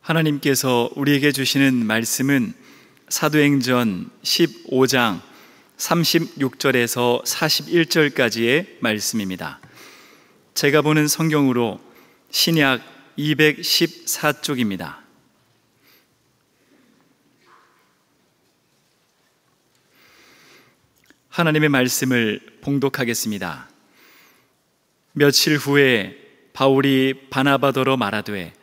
하나님께서 우리에게 주시는 말씀은 사도행전 15장 36절에서 41절까지의 말씀입니다. 제가 보는 성경으로 신약 214쪽입니다. 하나님의 말씀을 봉독하겠습니다. 며칠 후에 바울이 바나바더러 말하되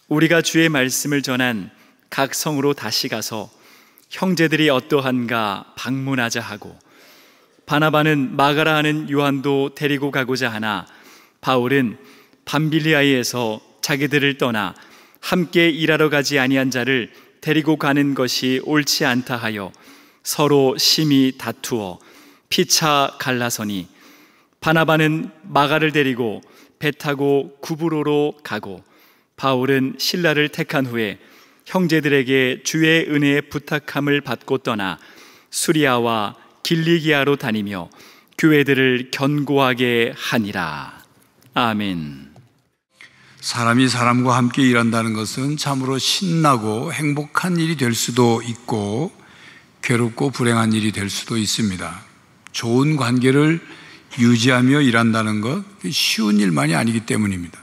우리가 주의 말씀을 전한 각 성으로 다시 가서 형제들이 어떠한가 방문하자 하고, 바나바는 마가라 하는 요한도 데리고 가고자 하나 바울은 밤빌리아에서 자기들을 떠나 함께 일하러 가지 아니한 자를 데리고 가는 것이 옳지 않다 하여 서로 심히 다투어 피차 갈라서니, 바나바는 마가를 데리고 배 타고 구브로로 가고 바울은 실라를 택한 후에 형제들에게 주의 은혜의 부탁함을 받고 떠나 수리아와 길리기아로 다니며 교회들을 견고하게 하니라. 아멘. 사람이 사람과 함께 일한다는 것은 참으로 신나고 행복한 일이 될 수도 있고 괴롭고 불행한 일이 될 수도 있습니다. 좋은 관계를 유지하며 일한다는 것, 쉬운 일만이 아니기 때문입니다.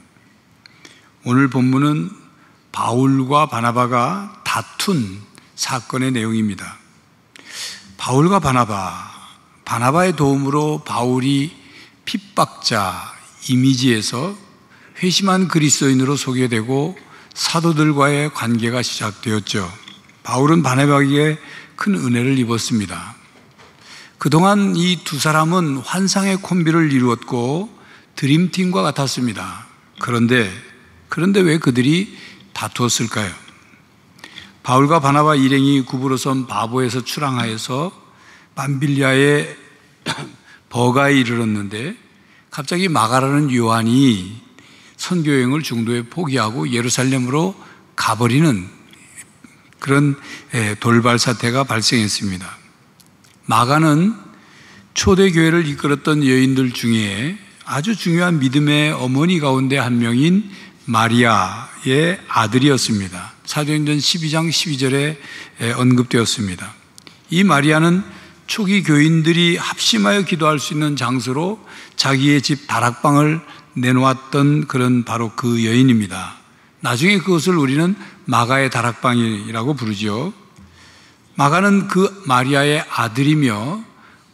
오늘 본문은 바울과 바나바가 다툰 사건의 내용입니다. 바울과 바나바의 도움으로 바울이 핍박자 이미지에서 회심한 그리스도인으로 소개되고 사도들과의 관계가 시작되었죠. 바울은 바나바에게 큰 은혜를 입었습니다. 그동안 이 두 사람은 환상의 콤비를 이루었고 드림팀과 같았습니다. 그런데 왜 그들이 다투었을까요? 바울과 바나바 일행이 구브로섬 바보에서 출항하여서 밤빌리아의 버가에 이르렀는데 갑자기 마가라는 요한이 선교여행을 중도에 포기하고 예루살렘으로 가버리는 그런 돌발 사태가 발생했습니다. 마가는 초대교회를 이끌었던 여인들 중에 아주 중요한 믿음의 어머니 가운데 한 명인 마리아의 아들이었습니다. 사도행전 12장 12절에 언급되었습니다. 이 마리아는 초기 교인들이 합심하여 기도할 수 있는 장소로 자기의 집 다락방을 내놓았던 그런 바로 그 여인입니다. 나중에 그것을 우리는 마가의 다락방이라고 부르죠. 마가는 그 마리아의 아들이며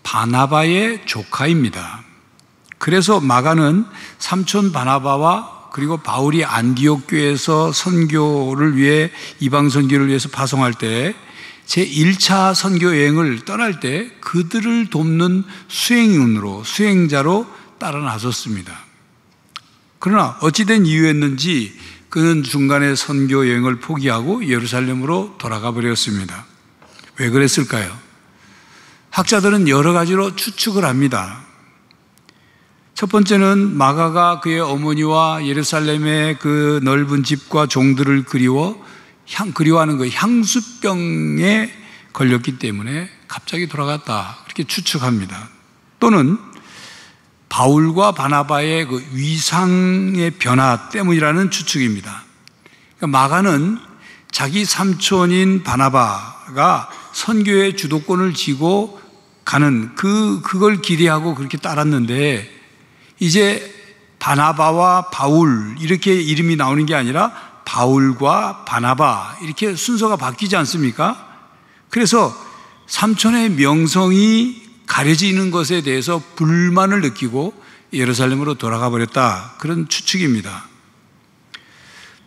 바나바의 조카입니다. 그래서 마가는 삼촌 바나바와 그리고 바울이 안디옥 교회에서 선교를 위해 이방 선교를 위해서 파송할 때 제1차 선교 여행을 떠날 때 그들을 돕는 수행자로 따라 나섰습니다. 그러나 어찌된 이유였는지 그는 중간에 선교 여행을 포기하고 예루살렘으로 돌아가 버렸습니다. 왜 그랬을까요? 학자들은 여러 가지로 추측을 합니다. 첫 번째는 마가가 그의 어머니와 예루살렘의 그 넓은 집과 종들을 그리워하는 그 향수병에 걸렸기 때문에 갑자기 돌아갔다, 그렇게 추측합니다. 또는 바울과 바나바의 그 위상의 변화 때문이라는 추측입니다. 그러니까 마가는 자기 삼촌인 바나바가 선교의 주도권을 쥐고 가는 그걸 기대하고 그렇게 따랐는데, 이제 바나바와 바울 이렇게 이름이 나오는 게 아니라 바울과 바나바 이렇게 순서가 바뀌지 않습니까? 그래서 삼촌의 명성이 가려지는 것에 대해서 불만을 느끼고 예루살렘으로 돌아가 버렸다, 그런 추측입니다.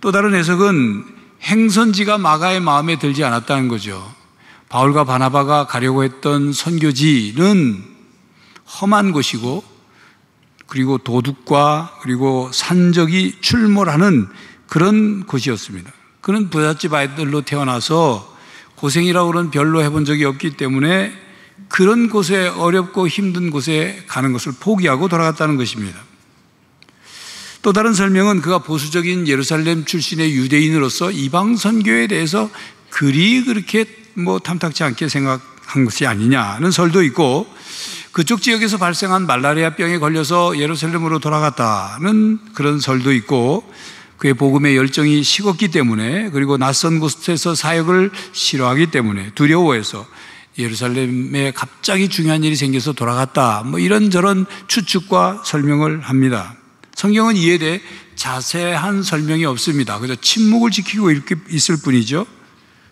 또 다른 해석은 행선지가 마가의 마음에 들지 않았다는 거죠. 바울과 바나바가 가려고 했던 선교지는 험한 곳이고 그리고 도둑과 그리고 산적이 출몰하는 그런 곳이었습니다. 그는 부잣집 아이들로 태어나서 고생이라고는 별로 해본 적이 없기 때문에 그런 곳에, 어렵고 힘든 곳에 가는 것을 포기하고 돌아갔다는 것입니다. 또 다른 설명은 그가 보수적인 예루살렘 출신의 유대인으로서 이방 선교에 대해서 그렇게 탐탁지 않게 생각한 것이 아니냐는 설도 있고, 그쪽 지역에서 발생한 말라리아 병에 걸려서 예루살렘으로 돌아갔다는 그런 설도 있고, 그의 복음의 열정이 식었기 때문에, 그리고 낯선 곳에서 사역을 싫어하기 때문에 두려워해서 예루살렘에 갑자기 중요한 일이 생겨서 돌아갔다, 이런저런 추측과 설명을 합니다. 성경은 이에 대해 자세한 설명이 없습니다. 그저 침묵을 지키고 이렇게 있을 뿐이죠.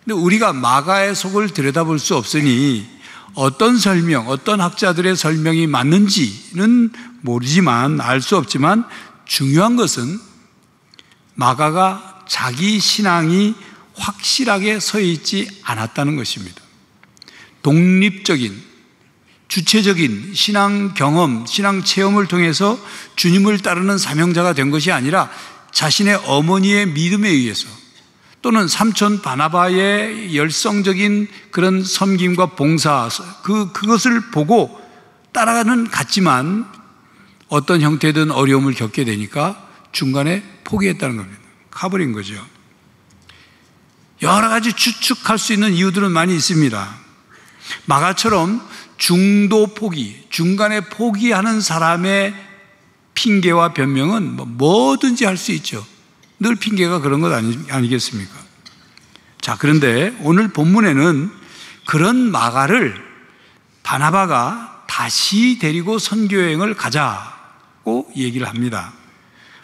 근데 우리가 마가의 속을 들여다볼 수 없으니 어떤 설명, 어떤 학자들의 설명이 맞는지는 모르지만, 알 수 없지만, 중요한 것은 마가가 자기 신앙이 확실하게 서 있지 않았다는 것입니다. 독립적인, 주체적인 신앙 경험, 신앙 체험을 통해서 주님을 따르는 사명자가 된 것이 아니라 자신의 어머니의 믿음에 의해서, 또는 삼촌 바나바의 열성적인 그런 섬김과 봉사, 그것을 보고 따라가는 같지만 어떤 형태든 어려움을 겪게 되니까 중간에 포기했다는 겁니다. 가버린 거죠. 여러 가지 추측할 수 있는 이유들은 많이 있습니다. 마가처럼 중도 포기, 중간에 포기하는 사람의 핑계와 변명은 뭐든지 할 수 있죠. 늘 핑계가 그런 것 아니겠습니까? 자, 그런데 오늘 본문에는 그런 마가를 바나바가 다시 데리고 선교여행을 가자고 얘기를 합니다.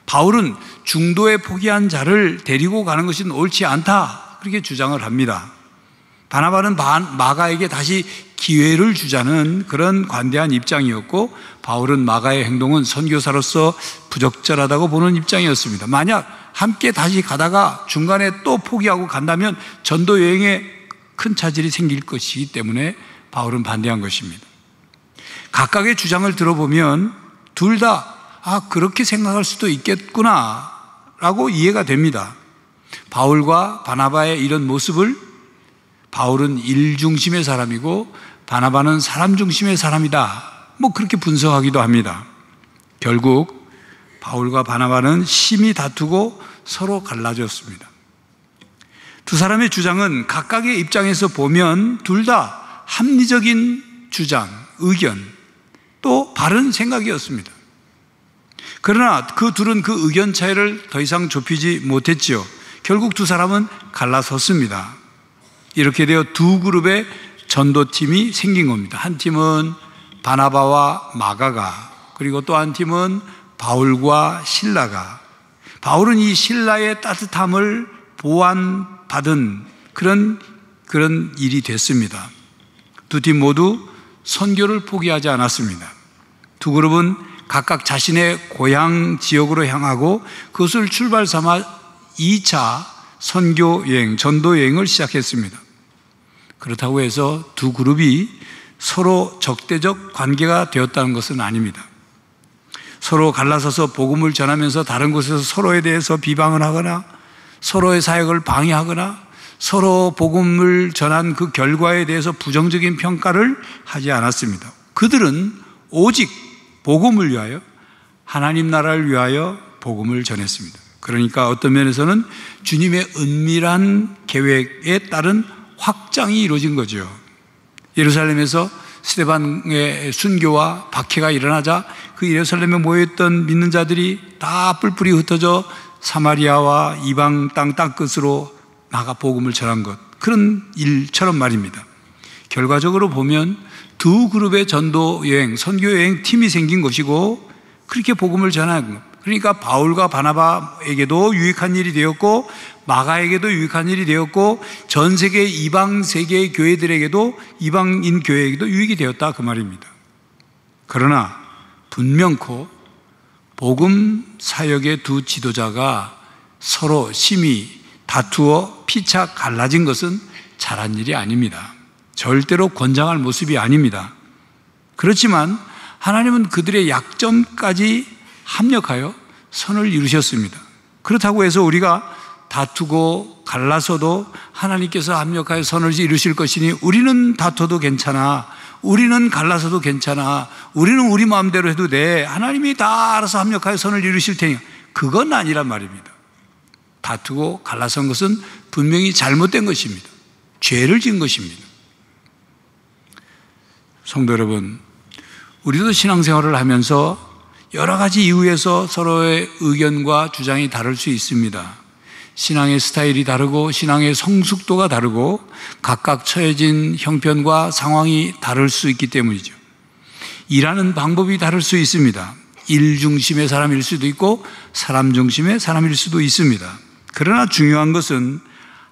바울은 중도에 포기한 자를 데리고 가는 것이 옳지 않다, 그렇게 주장을 합니다. 바나바는 마가에게 다시 기회를 주자는 그런 관대한 입장이었고, 바울은 마가의 행동은 선교사로서 부적절하다고 보는 입장이었습니다. 만약 함께 다시 가다가 중간에 또 포기하고 간다면 전도 여행에 큰 차질이 생길 것이기 때문에 바울은 반대한 것입니다. 각각의 주장을 들어보면 둘 다 그렇게 생각할 수도 있겠구나 라고 이해가 됩니다. 바울과 바나바의 이런 모습을, 바울은 일 중심의 사람이고 바나바는 사람 중심의 사람이다, 그렇게 분석하기도 합니다. 결국 바울과 바나바는 심히 다투고 서로 갈라졌습니다. 두 사람의 주장은 각각의 입장에서 보면 둘 다 합리적인 주장, 의견, 또 바른 생각이었습니다. 그러나 그 둘은 그 의견 차이를 더 이상 좁히지 못했지요. 결국 두 사람은 갈라섰습니다. 이렇게 되어 두 그룹의 전도팀이 생긴 겁니다. 한 팀은 바나바와 마가가, 그리고 또 한 팀은 바울과 실라가. 바울은 이 실라의 따뜻함을 보완받은 그런 일이 됐습니다. 두 팀 모두 선교를 포기하지 않았습니다. 두 그룹은 각각 자신의 고향 지역으로 향하고 그것을 출발 삼아 2차 선교 여행, 전도 여행을 시작했습니다. 그렇다고 해서 두 그룹이 서로 적대적 관계가 되었다는 것은 아닙니다. 서로 갈라서서 복음을 전하면서 다른 곳에서 서로에 대해서 비방을 하거나 서로의 사역을 방해하거나 서로 복음을 전한 그 결과에 대해서 부정적인 평가를 하지 않았습니다. 그들은 오직 복음을 위하여, 하나님 나라를 위하여 복음을 전했습니다. 그러니까 어떤 면에서는 주님의 은밀한 계획에 따른 확장이 이루어진 거죠. 예루살렘에서 스데반의 순교와 박해가 일어나자 그 예루살렘에 모여있던 믿는 자들이 다 뿔뿔이 흩어져 사마리아와 이방 땅 끝으로 나가 복음을 전한 것, 그런 일처럼 말입니다. 결과적으로 보면 두 그룹의 전도 여행, 선교 여행 팀이 생긴 것이고 그렇게 복음을 전한 것, 그러니까 바울과 바나바에게도 유익한 일이 되었고 마가에게도 유익한 일이 되었고 전 세계 이방 세계의 교회들에게도, 이방인 교회에게도 유익이 되었다, 그 말입니다. 그러나 분명코 복음 사역의 두 지도자가 서로 심히 다투어 피차 갈라진 것은 잘한 일이 아닙니다. 절대로 권장할 모습이 아닙니다. 그렇지만 하나님은 그들의 약점까지 합력하여 선을 이루셨습니다. 그렇다고 해서 우리가 다투고 갈라서도 하나님께서 합력하여 선을 이루실 것이니 우리는 다퉈도 괜찮아, 우리는 갈라서도 괜찮아, 우리는 우리 마음대로 해도 돼, 하나님이 다 알아서 합력하여 선을 이루실 테니, 그건 아니란 말입니다. 다투고 갈라선 것은 분명히 잘못된 것입니다. 죄를 지은 것입니다. 성도 여러분, 우리도 신앙생활을 하면서 여러 가지 이유에서 서로의 의견과 주장이 다를 수 있습니다. 신앙의 스타일이 다르고 신앙의 성숙도가 다르고 각각 처해진 형편과 상황이 다를 수 있기 때문이죠. 일하는 방법이 다를 수 있습니다. 일 중심의 사람일 수도 있고 사람 중심의 사람일 수도 있습니다. 그러나 중요한 것은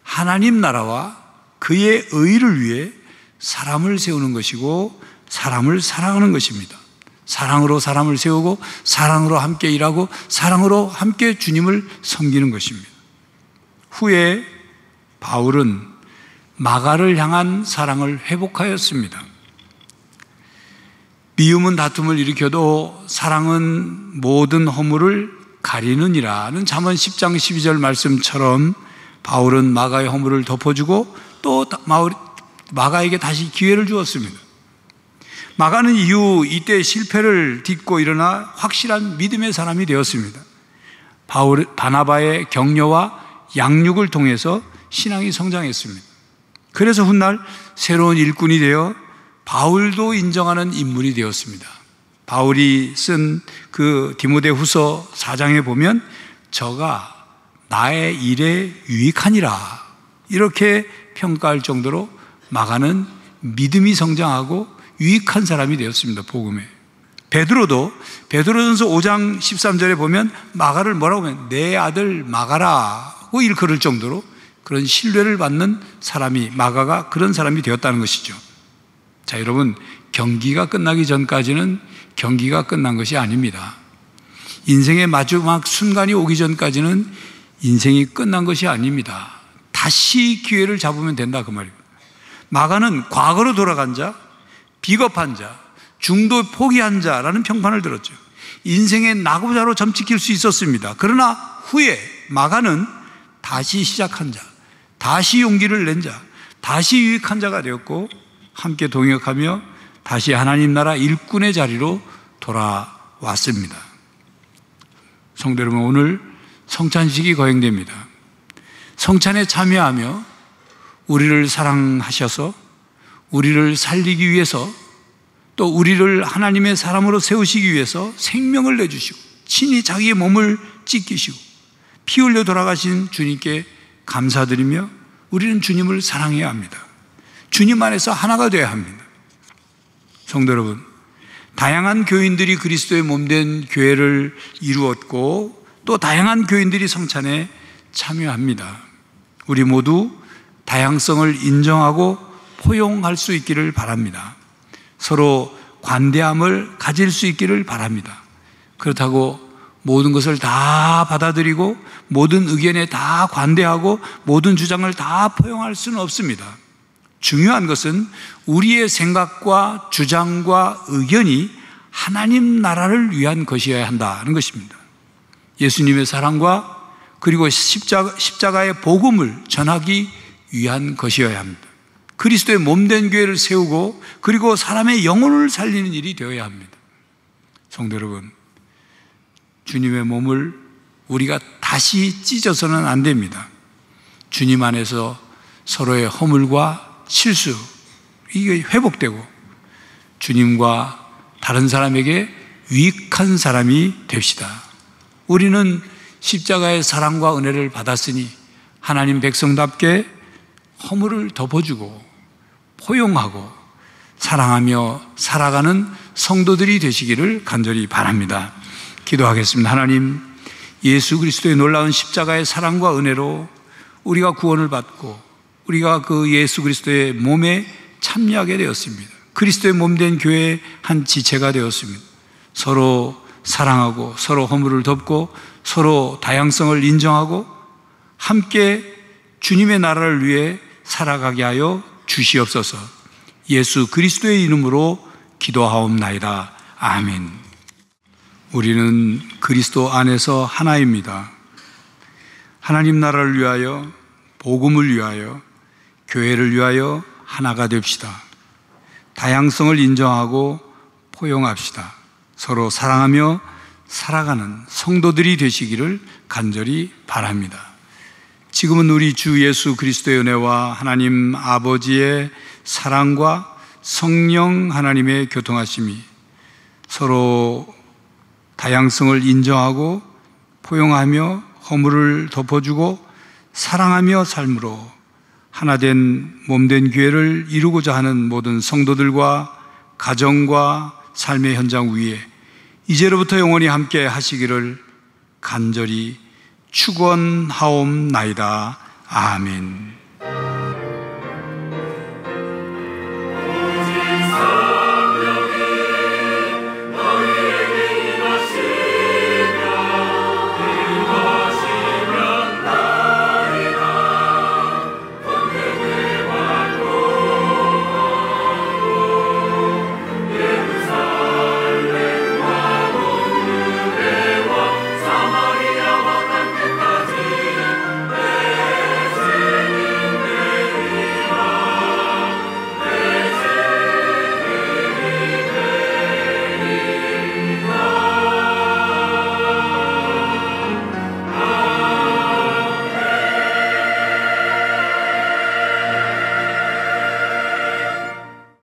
하나님 나라와 그의 의를 위해 사람을 세우는 것이고 사람을 사랑하는 것입니다. 사랑으로 사람을 세우고 사랑으로 함께 일하고 사랑으로 함께 주님을 섬기는 것입니다. 후에 바울은 마가를 향한 사랑을 회복하였습니다. 미움은 다툼을 일으켜도 사랑은 모든 허물을 가리느니라는 잠언 10장 12절 말씀처럼 바울은 마가의 허물을 덮어주고 또 마가에게 다시 기회를 주었습니다. 마가는 이후 이때 실패를 딛고 일어나 확실한 믿음의 사람이 되었습니다. 바나바의 격려와 양육을 통해서 신앙이 성장했습니다. 그래서 훗날 새로운 일꾼이 되어 바울도 인정하는 인물이 되었습니다. 바울이 쓴 그 디모데후서 4장에 보면 저가 나의 일에 유익하니라 이렇게 평가할 정도로 마가는 믿음이 성장하고 유익한 사람이 되었습니다. 복음에. 베드로도 베드로전서 5장 13절에 보면 마가를 뭐라고 하면 내 아들 마가라고 일컬을 정도로 그런 신뢰를 받는 사람이 마가가 그런 사람이 되었다는 것이죠. 자, 여러분, 경기가 끝나기 전까지는 경기가 끝난 것이 아닙니다. 인생의 마지막 순간이 오기 전까지는 인생이 끝난 것이 아닙니다. 다시 기회를 잡으면 된다 그 말입니다. 마가는 과거로 돌아간 자, 비겁한 자, 중도 포기한 자라는 평판을 들었죠. 인생의 낙오자로 점찍힐 수 있었습니다. 그러나 후에 마가는 다시 시작한 자, 다시 용기를 낸 자, 다시 유익한 자가 되었고 함께 동역하며 다시 하나님 나라 일꾼의 자리로 돌아왔습니다. 성도 여러분, 오늘 성찬식이 거행됩니다. 성찬에 참여하며 우리를 사랑하셔서 우리를 살리기 위해서 또 우리를 하나님의 사람으로 세우시기 위해서 생명을 내주시고 친히 자기의 몸을 찢기시고 피 흘려 돌아가신 주님께 감사드리며 우리는 주님을 사랑해야 합니다. 주님 안에서 하나가 되어야 합니다. 성도 여러분, 다양한 교인들이 그리스도의 몸된 교회를 이루었고 또 다양한 교인들이 성찬에 참여합니다. 우리 모두 다양성을 인정하고 포용할 수 있기를 바랍니다. 서로 관대함을 가질 수 있기를 바랍니다. 그렇다고 모든 것을 다 받아들이고 모든 의견에 다 관대하고 모든 주장을 다 포용할 수는 없습니다. 중요한 것은 우리의 생각과 주장과 의견이 하나님 나라를 위한 것이어야 한다는 것입니다. 예수님의 사랑과 그리고 십자가의 복음을 전하기 위한 것이어야 합니다. 그리스도의 몸된 교회를 세우고 그리고 사람의 영혼을 살리는 일이 되어야 합니다. 성도 여러분, 주님의 몸을 우리가 다시 찢어서는 안 됩니다. 주님 안에서 서로의 허물과 실수, 이게 회복되고 주님과 다른 사람에게 유익한 사람이 됩시다. 우리는 십자가의 사랑과 은혜를 받았으니 하나님 백성답게 허물을 덮어주고 포용하고 사랑하며 살아가는 성도들이 되시기를 간절히 바랍니다. 기도하겠습니다. 하나님, 예수 그리스도의 놀라운 십자가의 사랑과 은혜로 우리가 구원을 받고 우리가 그 예수 그리스도의 몸에 참여하게 되었습니다. 그리스도의 몸된 교회의 한 지체가 되었습니다. 서로 사랑하고 서로 허물을 덮고 서로 다양성을 인정하고 함께 주님의 나라를 위해 살아가게 하여 주시옵소서. 예수 그리스도의 이름으로 기도하옵나이다. 아멘. 우리는 그리스도 안에서 하나입니다. 하나님 나라를 위하여, 복음을 위하여, 교회를 위하여 하나가 됩시다. 다양성을 인정하고 포용합시다. 서로 사랑하며 살아가는 성도들이 되시기를 간절히 바랍니다. 지금은 우리 주 예수 그리스도의 은혜와 하나님 아버지의 사랑과 성령 하나님의 교통하심이 서로 다양성을 인정하고 포용하며 허물을 덮어주고 사랑하며 삶으로 하나된 몸된 교회를 이루고자 하는 모든 성도들과 가정과 삶의 현장 위에 이제로부터 영원히 함께 하시기를 간절히 축원하옵나이다. 아멘.